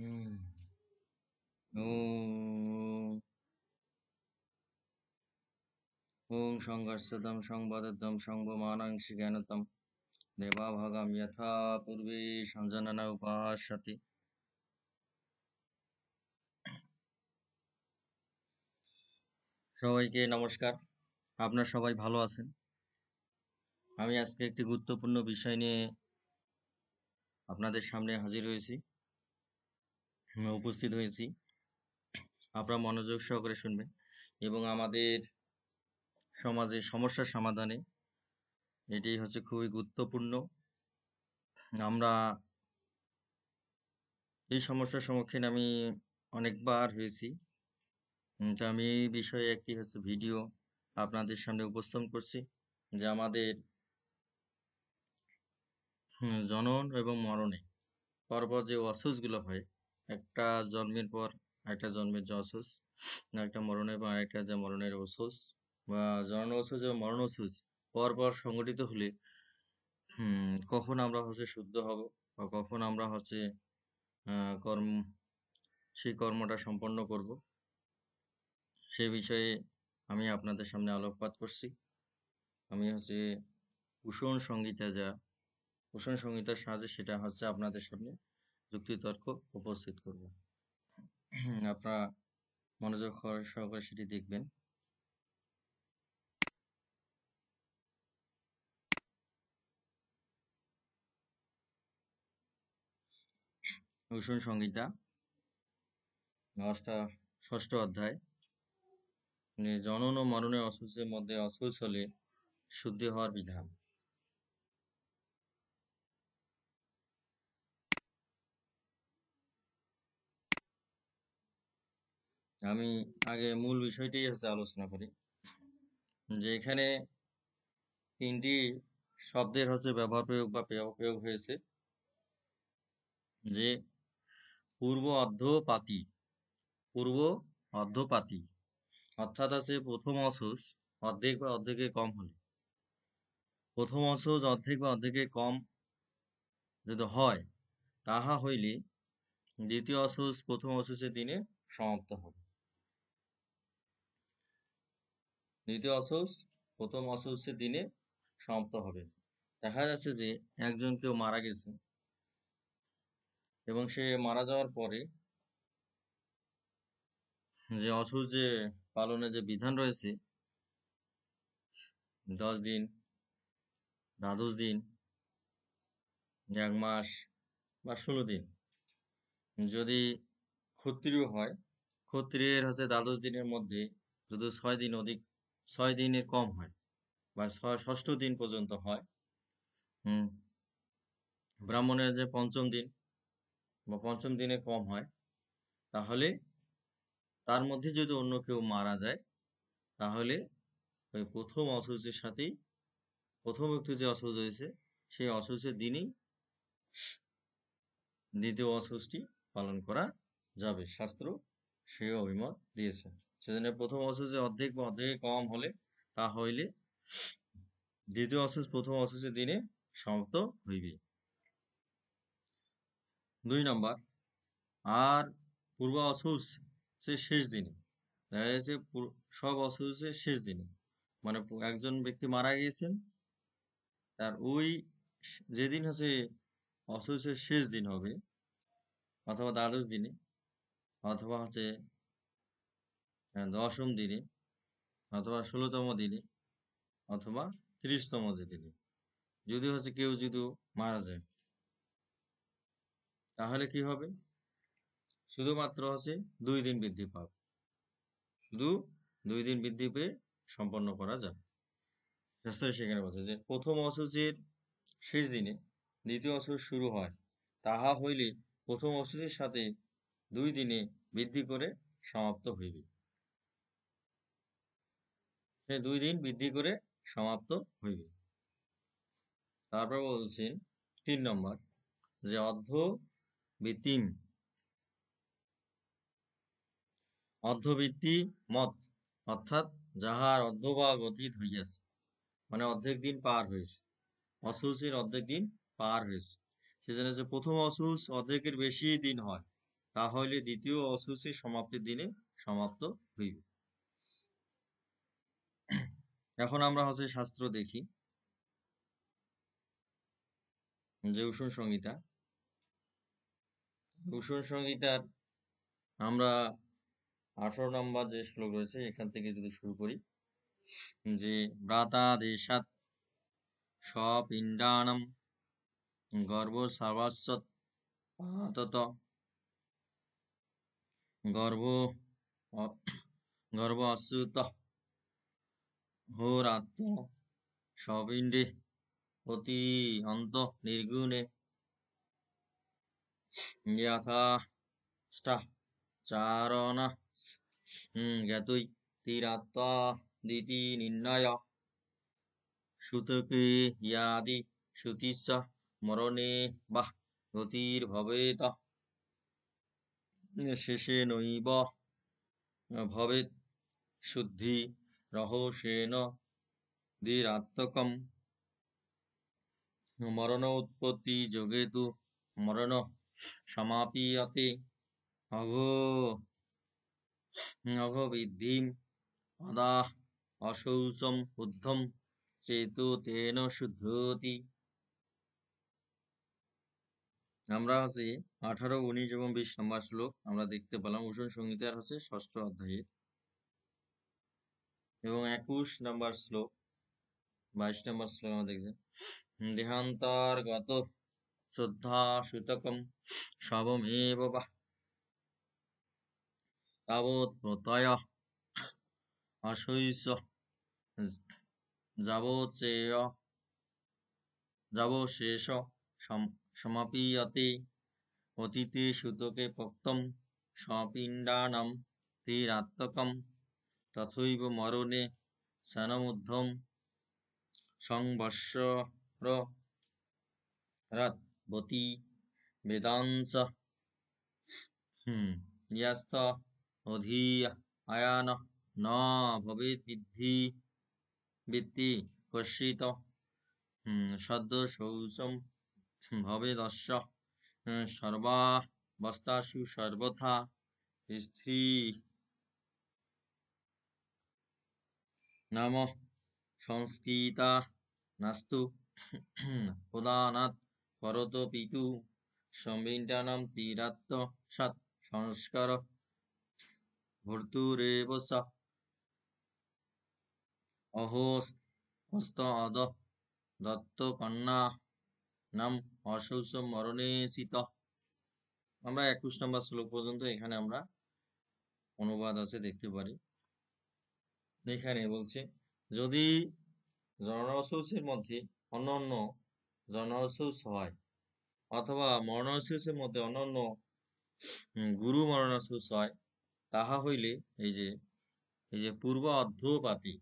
হুম। ওম ওং সংঘর্ষদম সংবদদম সংবমানাংশি জ্ঞানতম দেবাভাগম যথা পূর্বে সঞ্জননা উপাস্যতে। সবাইকে নমস্কার। আপনারা সবাই ভালো আছেন? আমি আজকে একটি গুরুত্বপূর্ণ বিষয় নিয়ে আপনাদের সামনে হাজির হয়েছি, উপস্থিত হয়েছি। আপনারা মনোযোগ সহকারে শুনবেন এবং আমাদের সমাজে সমস্যা সমাধানে এটি হচ্ছে খুবই গুরুত্বপূর্ণ। আমরা এই সমস্যার সম্মুখীন আমি অনেকবার হয়েছি। তো আমি এই বিষয়ে একটি হচ্ছে ভিডিও আপনাদের সামনে উপস্থাপন করছি, যে আমাদের জনন এবং মরণে পরপর যে অসুখগুলো হয়, একটা জন্মের পর একটা জন্মের যে অসুখ, একটা মরণের পর একটা যে মরণের অসুখ, বা জনন অসুখ এবং মরণ অসুখ পরপর সংঘটিত হলে কখন আমরা হচ্ছে শুদ্ধ হব বা কখন আমরা হচ্ছে কর্ম সেই কর্মটা সম্পন্ন করব, সে বিষয়ে আমি আপনাদের সামনে আলোকপাত করছি। আমি হচ্ছে কুসুম সংহিতার সাহায্যে সেটা হচ্ছে আপনাদের সামনে যুক্তিতর্ক উপস্থিত করব। আপনারা মনোযোগ সহকারে সেটি দেখবেন। কুসুম সংহিতা ষষ্ঠ অধ্যায়, জনন ও মরণের অসুচের মধ্যে অসুচ হলে শুদ্ধি হওয়ার বিধান। আমি আগে মূল বিষয়টাই হচ্ছে আলোচনা করি, যে এখানে তিনটি শব্দের হচ্ছে ব্যবহার প্রয়োগ বা প্রয়োগ হয়েছে, যে পূর্ব অর্ধপাতী, পূর্ব অর্ধপাতী অর্থাৎ আছে প্রথম অসুচ অর্ধেক বা অর্ধেকের কম হলে, প্রথম অসুচ অর্ধেক বা অর্ধেকের কম যদি হয়, তাহা হইলে দ্বিতীয় অসুচ প্রথম অসুচের দিনে সমাপ্ত হবে। দ্বিতীয় অসুচ প্রথম অসুচের দিনে সমাপ্ত হবে। দেখা যাচ্ছে যে একজন কেউ মারা গেছে এবং সে মারা যাওয়ার পরে যে অসুচ যে পালনের যে বিধান রয়েছে, 10 দিন, 12 দিন, 1 মাস বা 16 দিন, যদি ক্ষত্রিয় হয়, ক্ষত্রিয়ের হচ্ছে 12 দিনের মধ্যে যদি 6 দিন অধিক, 6 দিনের কম হয় বা ষষ্ঠ দিন পর্যন্ত হয়, হুম ব্রাহ্মণের যে পঞ্চম দিন বা পঞ্চম দিনে কম হয়, তাহলে তার মধ্যে যদি অন্য কেউ মারা যায়, তাহলে ওই প্রথম অসুচের সাথেই, প্রথম ব্যক্তি যে অসুচ হয়েছে সেই অসুচের দিনই দ্বিতীয় অসুচটি পালন করা যাবে। শাস্ত্র সেই অভিমত দিয়েছে। সেজন্য প্রথম অসুচে অর্ধেক বা অর্ধেক কম হলে, তা হইলে দ্বিতীয় অসুচ প্রথম অসুচের দিনে সমাপ্ত হইবে। 2 নম্বর, আর পূর্ব অসুচ সে শেষ দিনে, দেখা যাচ্ছে সব অসুচের শেষ দিনে, মানে একজন ব্যক্তি মারা গিয়েছেন, তার ওই যেদিন হচ্ছে অসুচের শেষ দিন হবে, অথবা 12 দিনে, অথবা হচ্ছে 10ম দিনে, অথবা 16তম দিনে, অথবা 30তম দিনে, যদি হচ্ছে কেউ যদি মারা যায়, তাহলে কি হবে? শুধুমাত্র হচ্ছে 2 দিন বৃদ্ধি পাবে, শুধু 2 দিন বৃদ্ধি পেয়ে সম্পন্ন করা যাবে। শাস্ত্রে সেখানে বলছে যে প্রথম অসুচের শেষ দিনে দ্বিতীয় অসুচ শুরু হয়, তাহা হইলে প্রথম অসুচের সাথে 2 দিনে বৃদ্ধি করে সমাপ্ত হইবে। সে 2 দিন বৃদ্ধি করে সমাপ্ত হইবে। তারপর বলছেন 3 নম্বর, যে অর্ধবৃত্তি মত, অর্থাৎ যাহার অর্ধভাগ অতীত হইয়াছে, মানে অর্ধেক দিন পার হয়েছে, অসুচের অর্ধেক দিন পার হয়েছে। সেজন্য যে প্রথম অসুচ অর্ধেকের বেশি দিন হয়, তাহলে দ্বিতীয় অশৌচের সমাপ্তির দিনে সমাপ্ত হইবে। এখন আমরা হচ্ছে শাস্ত্র দেখি যে উষণ সংহিতা। উষণ সংহিতার আমরা 18 নম্বর যে শ্লোক রয়েছে এখান থেকে যদি শুরু করি, যে ব্রাতাদেশাৎ স্বপিণ্ডানাম গর্ভ সর্বস্ব পাতত গর্ভ গর্ভ অস্যুত হোরাত্ম স্বপিণ্ডে অতি অন্ত নির্গুণে যথা চারণ জ্ঞাতই তীরাত্মা দিতি নির্ণয় সুতকে ইয়াদি শ্রুতিশ্চ মরণে বা গতির্ভবেত শেষে নৈব ভবেৎ শুদ্ধি রহস্যেন ধীরাত্মকম মরণ উৎপত্তি যোগে তু মরণ সমাপীয়তে অঘবিদ্ধিম অদা অশৌচম উদ্ধম চেতু তেন শুদ্ধতি। আমরা হচ্ছে 18, 19 এবং 20 নম্বর শ্লোক আমরা দেখতে পেলাম উষণ সংহিতার হচ্ছে 6ষ্ঠ অধ্যায়ের, এবং 21 নম্বর শ্লোক 22 নম্বর শ্লোক আমরা দেখছি দেহান্তর্গত শ্রদ্ধা সুতকম সবমেব বা তাবৎ প্রত্যয় অশৈষ যাবশেষ সমাপীয়তে অতীতে সুতকে পক্তম স্বপিণ্ডানাম তীরাত্মকম তথৈব মরণে সনমুদ্ধম সংবৎসরবতী বেদাংশ ইয়াস্থ অধীয়ান ন ভবেৎ বৃত্তি কর্ষিত সদ্য শৌচম ভবেদস্য সর্বাবস্থাসু সর্বথা স্ত্রী নাম সংস্কৃতা নাস্তু প্রদানাৎ করত পিতু সম্বিন্টানাম তীরাত্ম সৎ সংস্কার ভর্তুরেব স অহস্ত অদ দত্ত কন্যা নাম অশৌচ মরণেসিত। আমরা 21 নম্বর শ্লোক পর্যন্ত এখানে আমরা অনুবাদ আছে দেখতে পারি। এখানে বলছে যদি জনরশৌচের মধ্যে অন্যান্য জনরশৌচ হয় অথবা মরণশৌচের মধ্যে অন্যান্য গুরু মরণশৌচ হয়, তাহা হইলে এই যে পূর্ব অর্ধপাতি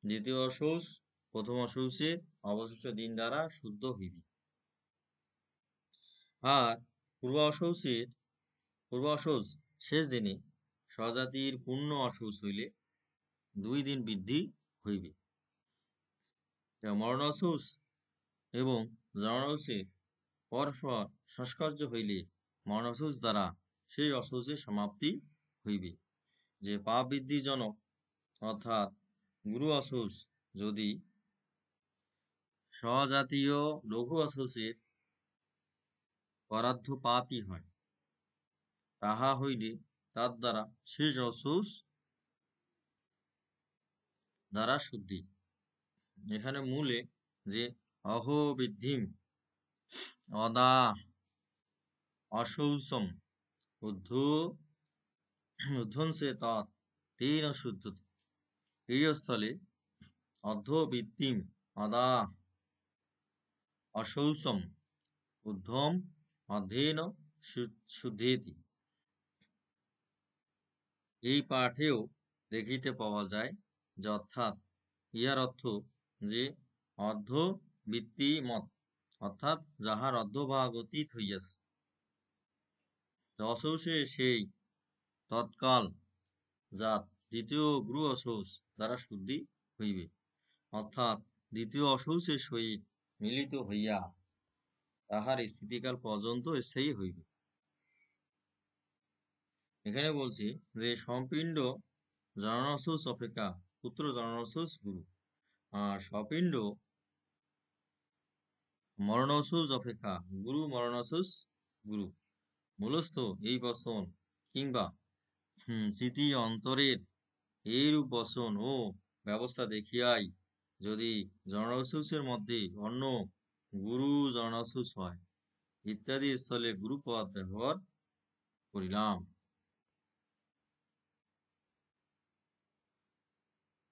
দ্বিতীয় অশৌচ প্রথম অশৌচের অবশিষ্ট দিন দ্বারা শুদ্ধ হইবে। আর পূর্ব অশৌচ শেষ দিনে স্বজাতির পূর্ণ অশৌচ হইলে 2 দিন বৃদ্ধি হইবে। মরণশৌচ এবং জনরশৌচের পরস্পর সংস্পর্শ হইলে মরণশৌচ দ্বারা সেই অশৌচের সমাপ্তি হইবে। যে পাপ বৃদ্ধিজনক অর্থাৎ গুরু অশৌচ যদি স্বজাতীয় লঘু অশৌচের পরার্ধপাতই হয়, তাহা হইলে তার দ্বারা শেষ অশৌচ দ্বারা শুদ্ধি। এখানে মূলে যে অহোবিদ্ধিম অদা অশৌচম উদ্ধংসে তৎ তেন শুদ্ধতি, এই স্থলে অর্ধবৃত্তিম অদা অশৌচম ঊর্ধ্বম অধ্যেন শুদ্ধেতি। এই পাঠেও দেখিতে পাওয়া যায় যে অর্থাৎ ইহার অর্থ যে অর্ধবৃত্তি মত অর্থাৎ যাহার অর্ধভাগ অতীত হইয়াছে অশৌচে সেই তৎকাল জাত দ্বিতীয় গুরু অশৌচ দ্বারা শুদ্ধি হইবে, অর্থাৎ দ্বিতীয় অশৌচের সহিত মিলিত হইয়া তাহার স্থিতিকাল পর্যন্ত স্থায়ী হইবে। এখানে বলছি যে সম্পিণ্ড জননাসুস অপেক্ষা পুত্র জননাসুস গুরু, আর সপিণ্ড মরণসুস অপেক্ষা গুরু মরণসুস গুরু। মূলস্থ এই বচন কিংবা স্মৃতি অন্তরের এইরূপ বচন ও ব্যবস্থা দেখিয়াই যদি জননাসুসের মধ্যে অন্য গুরু জননাসুস হয় ইত্যাদি স্থলে গুরুপদ ব্যবহার করিলাম।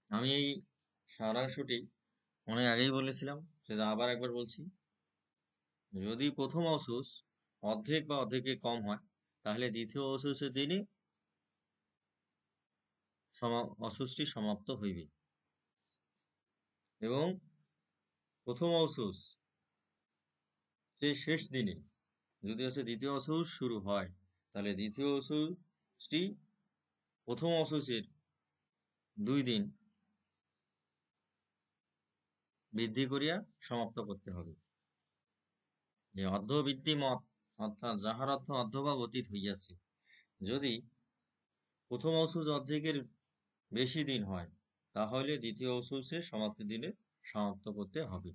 আমি এই সারাংশটি অনেক আগেই বলেছিলাম, সেটা আবার একবার বলছি। যদি প্রথম অসুস অর্ধেক বা অর্ধেকের কম হয় তাহলে দ্বিতীয় অসুসের দিনই অসুসটি সমাপ্ত হইবে, এবং প্রথম অসুস সেই শেষ দিনে যদি দ্বিতীয় অসুস শুরু হয় তাহলে দ্বিতীয় অসুসটি প্রথম অসুসের 2 দিন বৃদ্ধি করিয়া সমাপ্ত করতে হবে। যে অর্ধবৃদ্ধি মত অর্থাৎ যাহার অর্থ অর্ধভাগ অতীত হইয়াছে, যদি প্রথম অসুস অর্ধেকের বেশি দিন হয় তাহলে দ্বিতীয় অসুসের সমাপ্তি দিনে সমাপ্ত করতে হবে।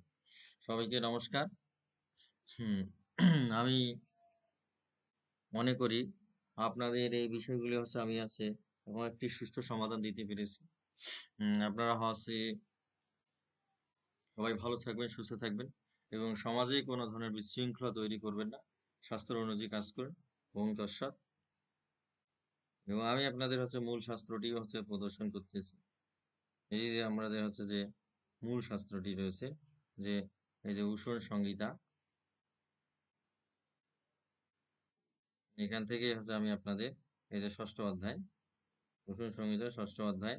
সবাইকে নমস্কার। আমি মনে করি আপনাদের এই বিষয়গুলি আমি এবং একটি সুষ্ঠু সমাধান দিতে পেরেছি। আপনারা সবাই ভালো থাকবেন, সুস্থ থাকবেন এবং সমাজে কোনো ধরনের বিশৃঙ্খলা তৈরি করবেন না, শাস্ত্র অনুযায়ী কাজ করেন। ওম তৎসৎ। এবং আমি আপনাদের মূল শাস্ত্রটি প্রদর্শন করতেছি। এই যে আমাদের যে মূল শাস্ত্রটি রয়েছে, যে এই যে উষণ সংহিতা, এখান থেকে আমি আপনাদের এই যে 6ষ্ঠ অধ্যায়, উষণ সংহিতা 6ষ্ঠ অধ্যায়,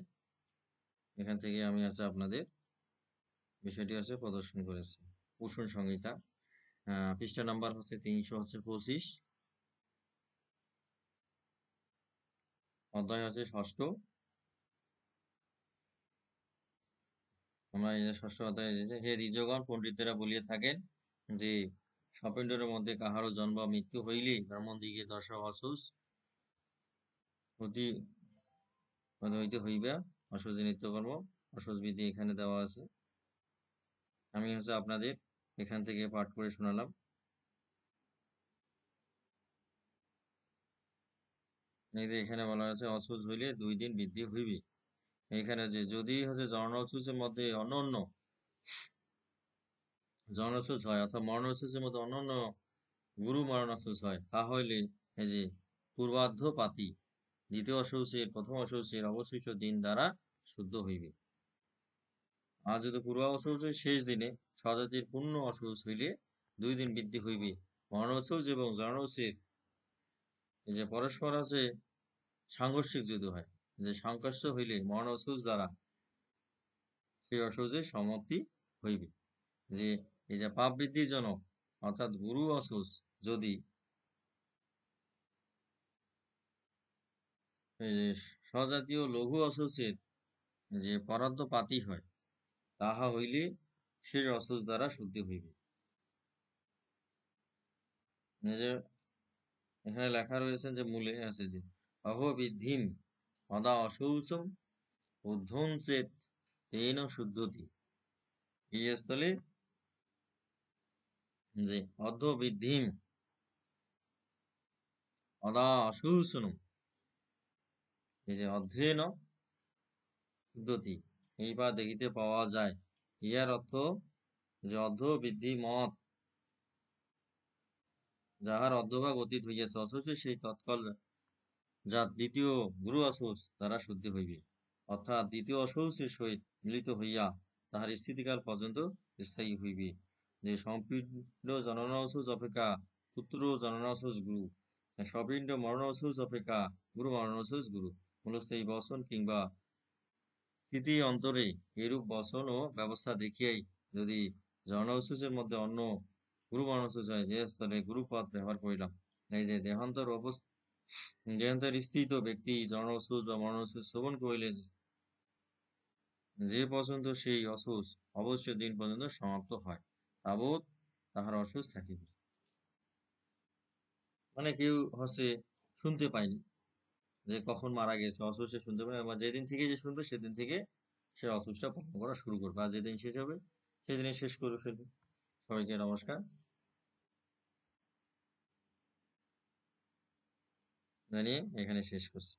এখান থেকে আমি আপনাদের বিষয়টি প্রদর্শন করেছি। উষণ সংহিতা পৃষ্ঠা নাম্বার 325, অধ্যায় 6ষ্ঠ। আমরা এই যে 6ষ্ঠ অধ্যায় হে দ্বিজগণ, পণ্ডিতেরা বলিয়া থাকেন যে সপিণ্ডের মধ্যে কাহারও জন্ম মৃত্যু হইলে ব্রাহ্মণ দিকে 10 অসুস অতি হইতে হইবে। অসুজি নিত্যকর্ম অসুস বিধি এখানে দেওয়া আছে। আমি আপনাদের এখান থেকে পাঠ করে শোনালাম। এই যে এখানে বলা আছে অসুস হইলে 2 দিন বৃদ্ধি হইবে। এখানে যে যদি জননাসুসের মধ্যে অন্যান্য জননাসুস হয় অর্থাৎ মরণাসুসের মধ্যে অন্যান্য গুরু মরণাসুস হয় তাহলে এই যে পূর্বার্ধ পাতি দ্বিতীয় অসুসের প্রথম অসুসের অবশিষ্ট দিন দ্বারা শুদ্ধ হইবে। আর যদি পূর্বাবসুসের শেষ দিনে স্বজাতির পূর্ণ অসুস হইলে 2 দিন বৃদ্ধি হইবে। মরণাসুস এবং জননাসুসের এই যে পরস্পর সাংঘর্ষিক যদি হয়, যে সংঘর্ষ হইলে মরণাসুস দ্বারা সেই অসুসের সমাপ্তি হইবে। যে এই যে পাপ বৃদ্ধিজনক অর্থাৎ গুরু অসুস যদি স্বজাতীয় লঘু অসুসের যে পরার্ধ পাতি হয় তাহা হইলে শেষ অসুস দ্বারা শুদ্ধি হইবে। যে এখানে লেখা রয়েছে যে মূলে আছে যে অহবিদ্ধিম অদা অশৌচম উদ্ধংসেত তেন শুদ্ধতি। এই স্থলে যে অর্ধবিদ্ধিম অদা অশৌচনম, এই যে অধ্যয়ন শুদ্ধতি এই বা দেখিতে পাওয়া যায়। ইহার অর্থ যে অর্ধবৃদ্ধি মত যাহার অর্ধভাগ অতীত হইয়াছে অথচ সেই তৎকাল যা দ্বিতীয় গুরু অসুস দ্বারা শুদ্ধি হইবে, অর্থাৎ দ্বিতীয় অসুসের সহিত মিলিত হইয়া তাহার স্থিতিকাল পর্যন্ত স্থায়ী হইবে। যে সম্পীর্ণ জননাসুস অপেক্ষা পুত্র জননাসুস গুরু, সপিণ্ড মরণাসুস অপেক্ষা গুরু মরণাসুস গুরু। মূলস্থ এই বচন কিংবা স্মৃতি অন্তরে এরূপ বচন ও ব্যবস্থা দেখিয়াই যদি জননাসুসের মধ্যে অন্য গুরু মরণাসুস হয় যে স্থলে গুরুপদ ব্যবহার করিলাম। এই যে দেহান্তর স্থিত ব্যক্তি জননাসুস বা মরণাসুস শ্রবণ করিলে যে পর্যন্ত সেই অসুস অবশ্য দিন পর্যন্ত সমাপ্ত হয় তাবৎ তাহার অসুস থাকিবে। মানে কেউ শুনতে পায়নি, যে কখন মারা গেছে অসুখ সে শুনতে পাবে, আবার যেদিন থেকে যে শুনবে সেদিন থেকে সে অসুখটা পালন করা শুরু করবে, আর যেদিন শেষ হবে সেদিনে শেষ করে ফেলবে। সবাইকে নমস্কার জানিয়ে এখানে শেষ করছি।